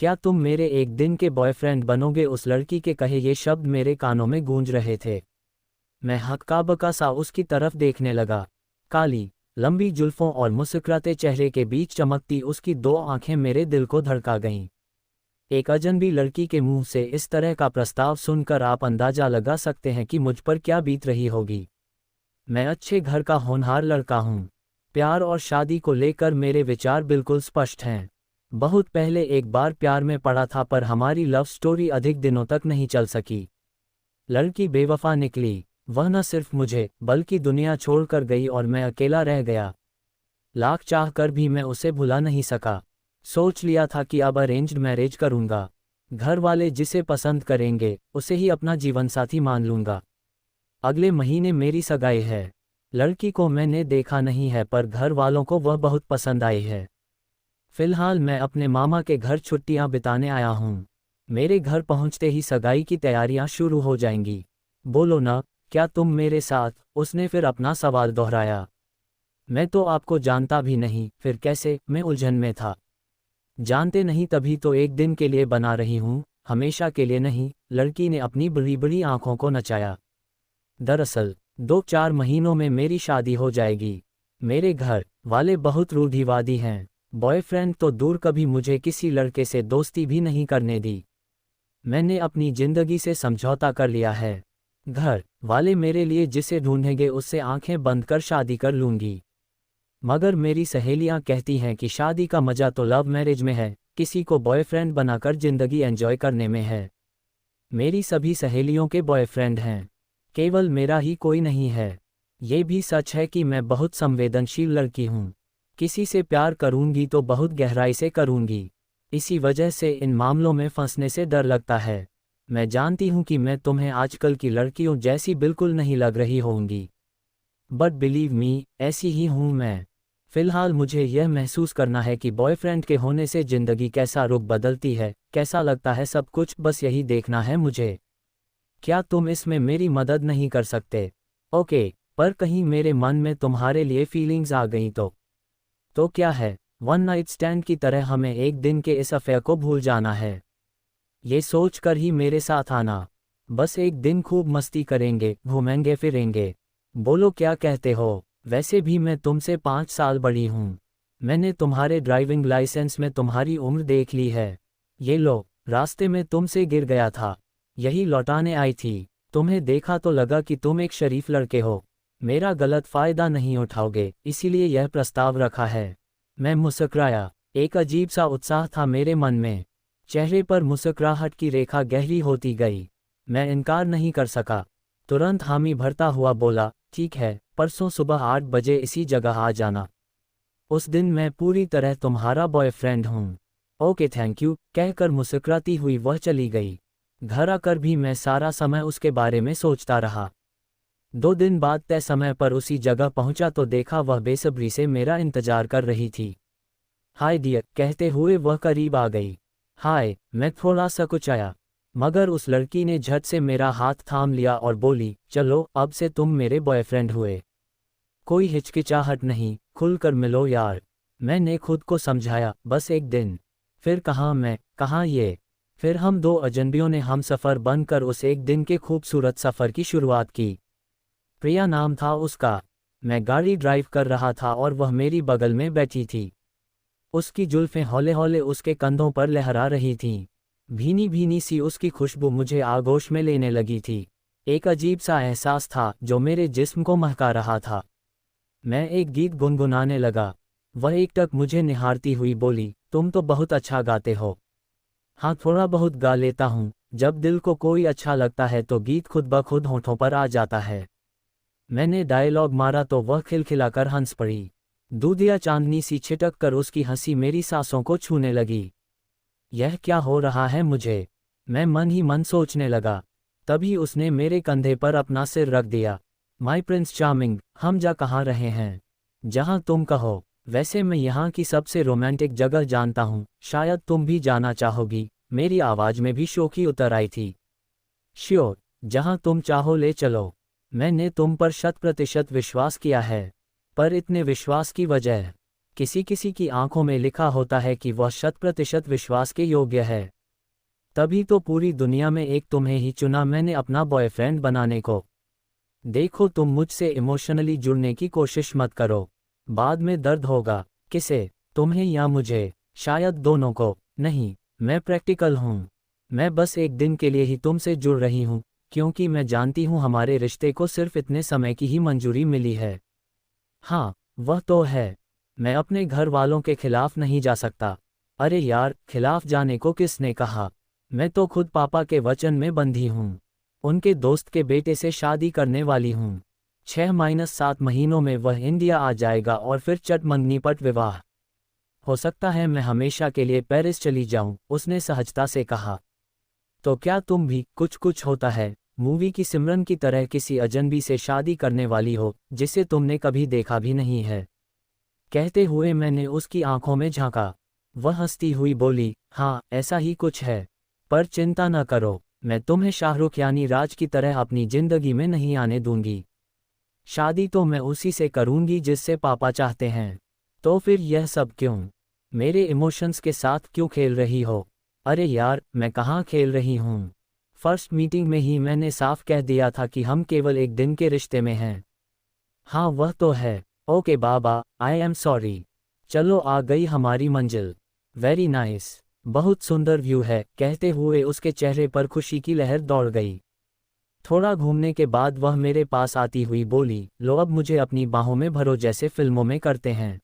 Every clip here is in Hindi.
क्या तुम मेरे एक दिन के बॉयफ्रेंड बनोगे? उस लड़की के कहे ये शब्द मेरे कानों में गूंज रहे थे। मैं हक्का-बक्का सा उसकी तरफ देखने लगा। काली, लंबी जुल्फों और मुस्कुराते चेहरे के बीच चमकती उसकी दो आंखें मेरे दिल को धड़का गईं। एक अजनबी लड़की के मुंह से इस तरह का प्रस्ताव सुनकर आप अंदाजा लगा सकते हैं कि मुझ पर क्या बीत रही होगी। मैं अच्छे घर का होनहार लड़का हूँ। प्यार और शादी को लेकर मेरे विचार बिल्कुल स्पष्ट हैं। बहुत पहले एक बार प्यार में पड़ा था, पर हमारी लव स्टोरी अधिक दिनों तक नहीं चल सकी। लड़की बेवफा निकली। वह न सिर्फ मुझे बल्कि दुनिया छोड़कर गई और मैं अकेला रह गया। लाख चाह कर भी मैं उसे भुला नहीं सका। सोच लिया था कि अब अरेंज्ड मैरिज करूंगा। घर वाले जिसे पसंद करेंगे उसे ही अपना जीवनसाथी मान लूंगा। अगले महीने मेरी सगाई है। लड़की को मैंने देखा नहीं है, पर घर वालों को वह बहुत पसंद आई है। फिलहाल मैं अपने मामा के घर छुट्टियां बिताने आया हूँ। मेरे घर पहुंचते ही सगाई की तैयारियां शुरू हो जाएंगी। बोलो ना, क्या तुम मेरे साथ? उसने फिर अपना सवाल दोहराया। मैं तो आपको जानता भी नहीं। फिर कैसे? मैं उलझन में था। जानते नहीं तभी तो एक दिन के लिए बना रही हूँ, हमेशा के लिए नहीं। लड़की ने अपनी बड़ी बड़ी आंखों को नचाया। दरअसल 2-4 महीनों में मेरी शादी हो जाएगी। मेरे घर वाले बहुत रूढ़िवादी हैं। बॉयफ्रेंड तो दूर, कभी मुझे किसी लड़के से दोस्ती भी नहीं करने दी। मैंने अपनी जिंदगी से समझौता कर लिया है। घर वाले मेरे लिए जिसे ढूंढेंगे उससे आंखें बंद कर शादी कर लूंगी। मगर मेरी सहेलियां कहती हैं कि शादी का मजा तो लव मैरिज में है, किसी को बॉयफ्रेंड बनाकर जिंदगी एंजॉय करने में है। मेरी सभी सहेलियों के बॉयफ्रेंड हैं, केवल मेरा ही कोई नहीं है। ये भी सच है कि मैं बहुत संवेदनशील लड़की हूँ। किसी से प्यार करूंगी तो बहुत गहराई से करूंगी। इसी वजह से इन मामलों में फंसने से डर लगता है। मैं जानती हूं कि मैं तुम्हें आजकल की लड़कियों जैसी बिल्कुल नहीं लग रही होंगी, बट बिलीव मी, ऐसी ही हूं मैं। फिलहाल मुझे यह महसूस करना है कि बॉयफ्रेंड के होने से जिंदगी कैसा रुख बदलती है, कैसा लगता है सब कुछ, बस यही देखना है मुझे। क्या तुम इसमें मेरी मदद नहीं कर सकते? ओके, पर कहीं मेरे मन में तुम्हारे लिए फीलिंग्स आ गई तो क्या है? वन नाइट स्टैंड की तरह हमें एक दिन के इस अफेयर को भूल जाना है। ये सोच कर ही मेरे साथ आना। बस एक दिन खूब मस्ती करेंगे, घूमेंगे फिरेंगे। बोलो क्या कहते हो? वैसे भी मैं तुमसे 5 साल बड़ी हूँ। मैंने तुम्हारे ड्राइविंग लाइसेंस में तुम्हारी उम्र देख ली है। ये लो, रास्ते में तुमसे गिर गया था, यही लौटाने आई थी। तुम्हें देखा तो लगा कि तुम एक शरीफ लड़के हो। मेरा गलत फायदा नहीं उठाओगे, इसीलिए यह प्रस्ताव रखा है। मैं मुस्कुराया। एक अजीब सा उत्साह था मेरे मन में। चेहरे पर मुस्कुराहट की रेखा गहरी होती गई। मैं इनकार नहीं कर सका। तुरंत हामी भरता हुआ बोला, ठीक है, परसों सुबह 8 बजे इसी जगह आ जाना। उस दिन मैं पूरी तरह तुम्हारा बॉयफ्रेंड हूँ। ओके थैंक यू, कहकर मुस्कुराती हुई वह चली गई। घर आकर भी मैं सारा समय उसके बारे में सोचता रहा। 2 दिन बाद तय समय पर उसी जगह पहुंचा तो देखा वह बेसब्री से मेरा इंतजार कर रही थी। हाय डियर, कहते हुए वह करीब आ गई। हाय, मैं थोड़ा सकुचाया, मगर उस लड़की ने झट से मेरा हाथ थाम लिया और बोली, चलो अब से तुम मेरे बॉयफ्रेंड हुए। कोई हिचकिचाहट नहीं, खुलकर मिलो यार। मैंने खुद को समझाया, बस एक दिन। फिर कहाँ मैं, कहाँ ये। फिर हम 2 अजनबियों ने हम सफ़र बनकर उस एक दिन के खूबसूरत सफ़र की शुरुआत की। प्रिया नाम था उसका। मैं गाड़ी ड्राइव कर रहा था और वह मेरी बगल में बैठी थी। उसकी जुल्फें हौले हौले उसके कंधों पर लहरा रही थीं। भीनी भीनी सी उसकी खुशबू मुझे आगोश में लेने लगी थी। एक अजीब सा एहसास था जो मेरे जिस्म को महका रहा था। मैं एक गीत गुनगुनाने लगा। वह एकटक मुझे निहारती हुई बोली, तुम तो बहुत अच्छा गाते हो। हाँ, थोड़ा बहुत गा लेता हूँ। जब दिल को कोई अच्छा लगता है तो गीत खुद ब खुद होठों पर आ जाता है। मैंने डायलॉग मारा तो वह खिलखिलाकर हंस पड़ी। दूधिया चांदनी सी छिटक कर उसकी हंसी मेरी सांसों को छूने लगी। यह क्या हो रहा है मुझे? मैं मन ही मन सोचने लगा। तभी उसने मेरे कंधे पर अपना सिर रख दिया। माय प्रिंस चार्मिंग, हम जा कहाँ रहे हैं? जहाँ तुम कहो। वैसे मैं यहाँ की सबसे रोमांटिक जगह जानता हूँ, शायद तुम भी जाना चाहोगी। मेरी आवाज़ में भी शोखी उतर आई थी। श्योर, जहाँ तुम चाहो ले चलो। मैंने तुम पर 100% विश्वास किया है। पर इतने विश्वास की वजह? किसी किसी की आंखों में लिखा होता है कि वह 100% विश्वास के योग्य है। तभी तो पूरी दुनिया में एक तुम्हें ही चुना मैंने अपना बॉयफ्रेंड बनाने को। देखो तुम मुझसे इमोशनली जुड़ने की कोशिश मत करो, बाद में दर्द होगा। किसे? तुम्हें या मुझे? शायद दोनों को। नहीं, मैं प्रैक्टिकल हूँ। मैं बस एक दिन के लिए ही तुमसे जुड़ रही हूँ, क्योंकि मैं जानती हूँ हमारे रिश्ते को सिर्फ इतने समय की ही मंजूरी मिली है। हाँ, वह तो है। मैं अपने घर वालों के खिलाफ नहीं जा सकता। अरे यार, खिलाफ जाने को किसने कहा? मैं तो खुद पापा के वचन में बंधी हूँ। उनके दोस्त के बेटे से शादी करने वाली हूँ। 6-7 महीनों में वह इंडिया आ जाएगा और फिर चट मंगनी पट विवाह। हो सकता है मैं हमेशा के लिए पेरिस चली जाऊं, उसने सहजता से कहा। तो क्या तुम भी कुछ कुछ होता है मूवी की सिमरन की तरह किसी अजनबी से शादी करने वाली हो, जिसे तुमने कभी देखा भी नहीं है? कहते हुए मैंने उसकी आंखों में झांका। वह हंसती हुई बोली, हाँ ऐसा ही कुछ है। पर चिंता न करो, मैं तुम्हें शाहरुख यानी राज की तरह अपनी जिंदगी में नहीं आने दूंगी। शादी तो मैं उसी से करूंगी जिससे पापा चाहते हैं। तो फिर यह सब क्यों? मेरे इमोशंस के साथ क्यों खेल रही हो? अरे यार, मैं कहाँ खेल रही हूँ। फर्स्ट मीटिंग में ही मैंने साफ कह दिया था कि हम केवल एक दिन के रिश्ते में हैं। हाँ वह तो है। Okay Baba, I am sorry. चलो आ गई हमारी मंजिल। Very nice. बहुत सुंदर व्यू है। कहते हुए उसके चेहरे पर खुशी की लहर दौड़ गई। थोड़ा घूमने के बाद वह मेरे पास आती हुई बोली, लो अब मुझे अपनी बाहों में भरो जैसे फिल्मों में करते हैं।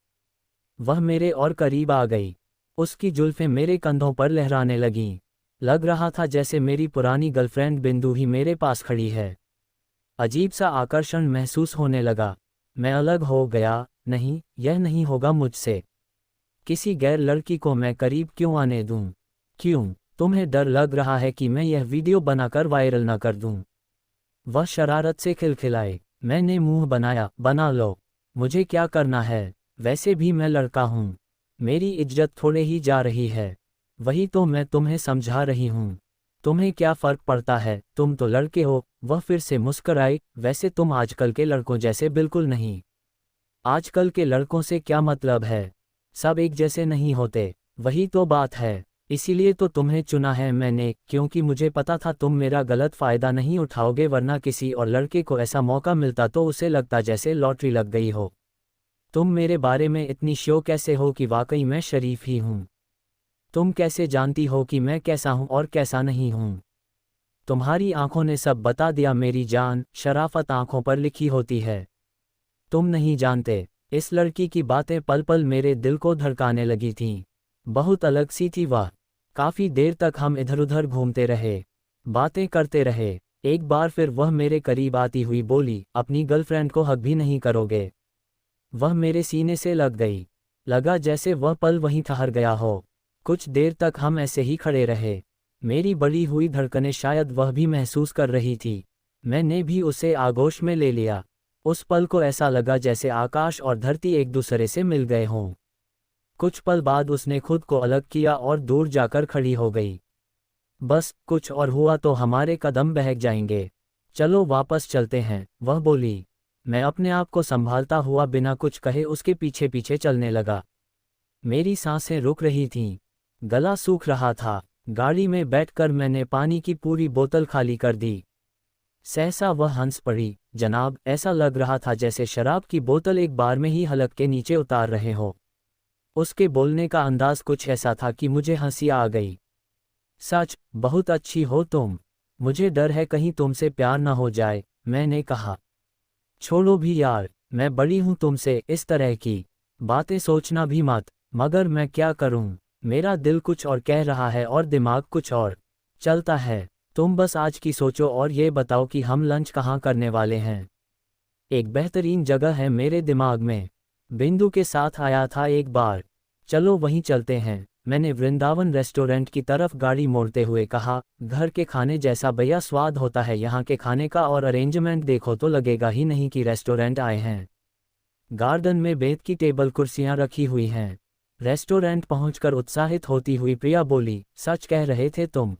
वह मेरे और करीब आ गई। उसकी जुल्फें मेरे कंधों पर लहराने लगीं। लग रहा था जैसे मेरी पुरानी गर्लफ्रेंड बिंदु ही मेरे पास खड़ी है। अजीब सा आकर्षण महसूस होने लगा। मैं अलग हो गया। नहीं, यह नहीं होगा मुझसे। किसी गैर लड़की को मैं करीब क्यों आने दूं? क्यों? तुम्हें डर लग रहा है कि मैं यह वीडियो बनाकर वायरल न कर दूं? वह शरारत से खिलखिलाए। मैंने मुंह बनाया, बना लो। मुझे क्या करना है? वैसे भी मैं लड़का हूँ। मेरी इज्जत थोड़े ही जा रही है। वही तो मैं तुम्हें समझा रही हूँ। तुम्हें क्या फर्क पड़ता है, तुम तो लड़के हो। वह फिर से मुस्कराई। वैसे तुम आजकल के लड़कों जैसे बिल्कुल नहीं। आजकल के लड़कों से क्या मतलब है? सब एक जैसे नहीं होते। वही तो बात है। इसीलिए तो तुम्हें चुना है मैंने, क्योंकि मुझे पता था तुम मेरा गलत फ़ायदा नहीं उठाओगे, वरना किसी और लड़के को ऐसा मौका मिलता तो उसे लगता जैसे लॉटरी लग गई हो। तुम मेरे बारे में इतनी श्योर कैसे हो कि वाकई मैं शरीफ ही हूँ? तुम कैसे जानती हो कि मैं कैसा हूँ और कैसा नहीं हूँ? तुम्हारी आंखों ने सब बता दिया मेरी जान। शराफत आंखों पर लिखी होती है। तुम नहीं जानते। इस लड़की की बातें पल पल मेरे दिल को धड़काने लगी थीं। बहुत अलग सी थी वह। काफ़ी देर तक हम इधर उधर घूमते रहे, बातें करते रहे। एक बार फिर वह मेरे करीब आती हुई बोली, अपनी गर्लफ्रेंड को हक भी नहीं करोगे? वह मेरे सीने से लग गई। लगा जैसे वह पल वहीं ठहर गया हो। कुछ देर तक हम ऐसे ही खड़े रहे। मेरी बढ़ी हुई धड़कनें शायद वह भी महसूस कर रही थी। मैंने भी उसे आगोश में ले लिया। उस पल को ऐसा लगा जैसे आकाश और धरती एक दूसरे से मिल गए हों। कुछ पल बाद उसने खुद को अलग किया और दूर जाकर खड़ी हो गई। बस कुछ और हुआ तो हमारे कदम बहक जाएंगे। चलो वापस चलते हैं, वह बोली। मैं अपने आप को संभालता हुआ बिना कुछ कहे उसके पीछे पीछे चलने लगा। मेरी सांसें रुक रही थीं, गला सूख रहा था। गाड़ी में बैठकर मैंने पानी की पूरी बोतल खाली कर दी। सहसा वह हंस पड़ी। जनाब, ऐसा लग रहा था जैसे शराब की बोतल एक बार में ही हलक के नीचे उतार रहे हो। उसके बोलने का अंदाज कुछ ऐसा था कि मुझे हंसी आ गई। सच, बहुत अच्छी हो तुम। मुझे डर है कहीं तुमसे प्यार न हो जाए, मैंने कहा। छोड़ो भी यार, मैं बड़ी हूं तुमसे इस तरह की बातें सोचना भी मत। मगर मैं क्या करूं? मेरा दिल कुछ और कह रहा है और दिमाग कुछ और चलता है। तुम बस आज की सोचो और ये बताओ कि हम लंच कहाँ करने वाले हैं। एक बेहतरीन जगह है मेरे दिमाग में। बिंदु के साथ आया था एक बार। चलो वहीं चलते हैं, मैंने वृंदावन रेस्टोरेंट की तरफ गाड़ी मोड़ते हुए कहा। घर के खाने जैसा भैया स्वाद होता है यहाँ के खाने का, और अरेंजमेंट देखो तो लगेगा ही नहीं कि रेस्टोरेंट आए हैं। गार्डन में बेत की टेबल कुर्सियाँ रखी हुई हैं। रेस्टोरेंट पहुंचकर उत्साहित होती हुई प्रिया बोली, सच कह रहे थे तुम?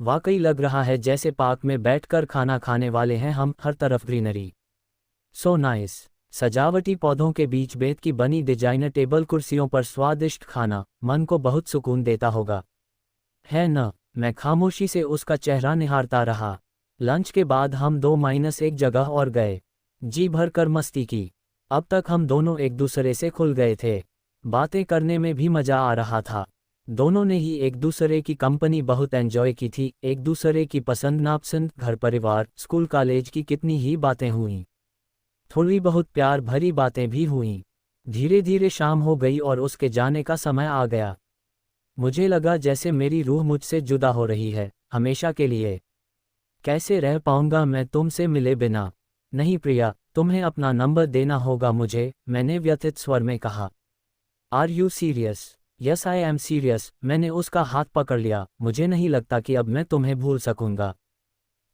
वाकई लग रहा है जैसे पार्क में बैठकर खाना खाने वाले हैं हम, हर तरफ ग्रीनरी। So nice. सजावटी पौधों के बीच बेत की बनी डिजाइनर टेबल कुर्सियों पर स्वादिष्ट खाना मन को बहुत सुकून देता होगा, है न? मैं खामोशी से उसका चेहरा निहारता रहा। लंच के बाद हम 2-1 जगह और गए। जी भर कर मस्ती की। अब तक हम दोनों एक दूसरे से खुल गए थे। बातें करने में भी मज़ा आ रहा था। दोनों ने ही एक दूसरे की कंपनी बहुत एंजॉय की थी, एक दूसरे की पसंद नापसंद, घर परिवार, स्कूल कॉलेज की कितनी ही बातें हुईं। थोड़ी बहुत प्यार भरी बातें भी हुईं। धीरे धीरे शाम हो गई और उसके जाने का समय आ गया। मुझे लगा जैसे मेरी रूह मुझसे जुदा हो रही है, हमेशा के लिए। कैसे रह पाऊंगा मैं तुमसे मिले बिना? नहीं प्रिया, तुम्हें अपना नंबर देना होगा मुझे, मैंने व्यथित स्वर में कहा। Are you serious? Yes I am serious. मैंने उसका हाथ पकड़ लिया। मुझे नहीं लगता कि अब मैं तुम्हें भूल सकूंगा।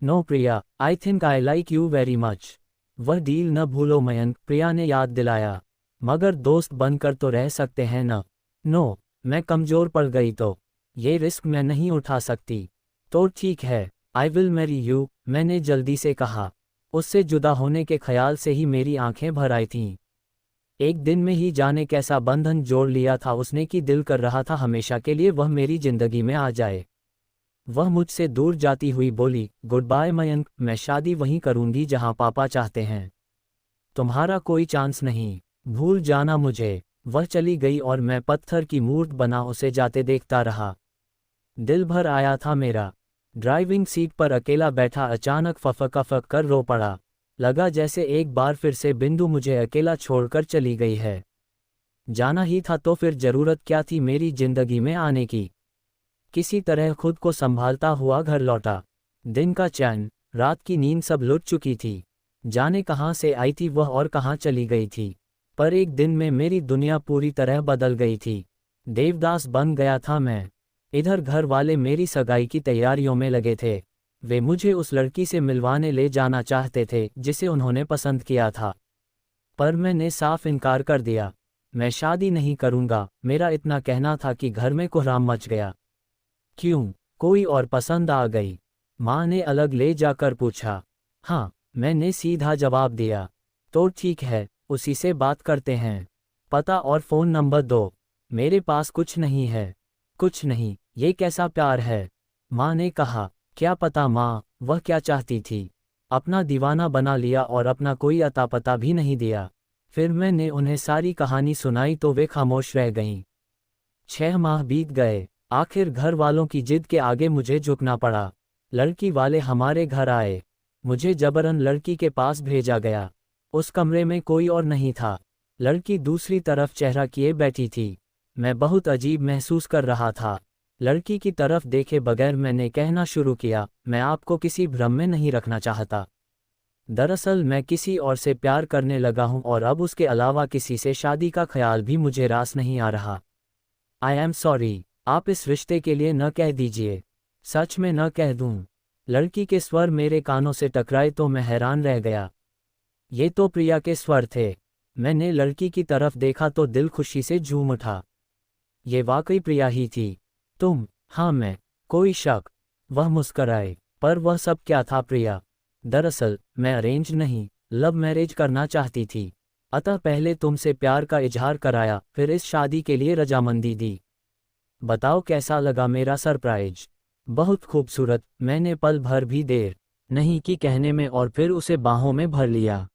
No Priya, I think I like you very much. वह डील न भूलो मयंक, प्रिया ने याद दिलाया। मगर दोस्त बनकर तो रह सकते हैं न? नो, मैं कमज़ोर पड़ गई तो ये रिस्क मैं नहीं उठा सकती। तो ठीक है, आई विल मैरी यू, मैंने जल्दी से कहा। उससे जुदा होने के ख्याल से ही मेरी आंखें भर आई थीं। एक दिन में ही जाने कैसा बंधन जोड़ लिया था उसने कि दिल कर रहा था हमेशा के लिए वह मेरी जिंदगी में आ जाए। वह मुझसे दूर जाती हुई बोली, गुड बाय मयंक, मैं शादी वहीं करूंगी जहां पापा चाहते हैं। तुम्हारा कोई चांस नहीं, भूल जाना मुझे। वह चली गई और मैं पत्थर की मूर्त बना उसे जाते देखता रहा। दिल भर आया था मेरा। ड्राइविंग सीट पर अकेला बैठा अचानक फफक कर रो पड़ा। लगा जैसे एक बार फिर से बिंदु मुझे अकेला छोड़कर चली गई है। जाना ही था तो फिर जरूरत क्या थी मेरी जिंदगी में आने की। किसी तरह खुद को संभालता हुआ घर लौटा। दिन का चैन, रात की नींद सब लुट चुकी थी। जाने कहाँ से आई थी वह और कहाँ चली गई थी। पर एक दिन में मेरी दुनिया पूरी तरह बदल गई थी। देवदास बन गया था मैं। इधर घर वाले मेरी सगाई की तैयारियों में लगे थे। वे मुझे उस लड़की से मिलवाने ले जाना चाहते थे जिसे उन्होंने पसंद किया था। पर मैंने साफ इनकार कर दिया। मैं शादी नहीं करूंगा। मेरा इतना कहना था कि घर में कोहराम मच गया। क्यों, कोई और पसंद आ गई? माँ ने अलग ले जाकर पूछा। हाँ, मैंने सीधा जवाब दिया। तो ठीक है, उसी से बात करते हैं। पता और फ़ोन नंबर दो। मेरे पास कुछ नहीं है। कुछ नहीं, ये कैसा प्यार है? माँ ने कहा। क्या पता माँ, वह क्या चाहती थी। अपना दीवाना बना लिया और अपना कोई अता पता भी नहीं दिया। फिर मैंने उन्हें सारी कहानी सुनाई तो वे खामोश रह गईं। 6 माह बीत गए। आखिर घर वालों की जिद के आगे मुझे झुकना पड़ा। लड़की वाले हमारे घर आए। मुझे जबरन लड़की के पास भेजा गया। उस कमरे में कोई और नहीं था। लड़की दूसरी तरफ चेहरा किए बैठी थी। मैं बहुत अजीब महसूस कर रहा था। लड़की की तरफ देखे बगैर मैंने कहना शुरू किया, मैं आपको किसी भ्रम में नहीं रखना चाहता। दरअसल मैं किसी और से प्यार करने लगा हूं और अब उसके अलावा किसी से शादी का ख्याल भी मुझे रास नहीं आ रहा। आई एम सॉरी, आप इस रिश्ते के लिए न कह दीजिए। सच में न कह दूं। लड़की के स्वर मेरे कानों से टकराए तो मैं हैरान रह गया। ये तो प्रिया के स्वर थे। मैंने लड़की की तरफ देखा तो दिल खुशी से झूम उठा। ये वाकई प्रिया ही थी। तुम? हाँ मैं। कोई शक? वह मुस्कराए। पर वह सब क्या था प्रिया? दरअसल मैं अरेंज नहीं, लव मैरिज करना चाहती थी। अतः पहले तुमसे प्यार का इजहार कराया, फिर इस शादी के लिए रजामंदी दी। बताओ कैसा लगा मेरा सरप्राइज? बहुत खूबसूरत। मैंने पल भर भी देर नहीं की कहने में और फिर उसे बाहों में भर लिया।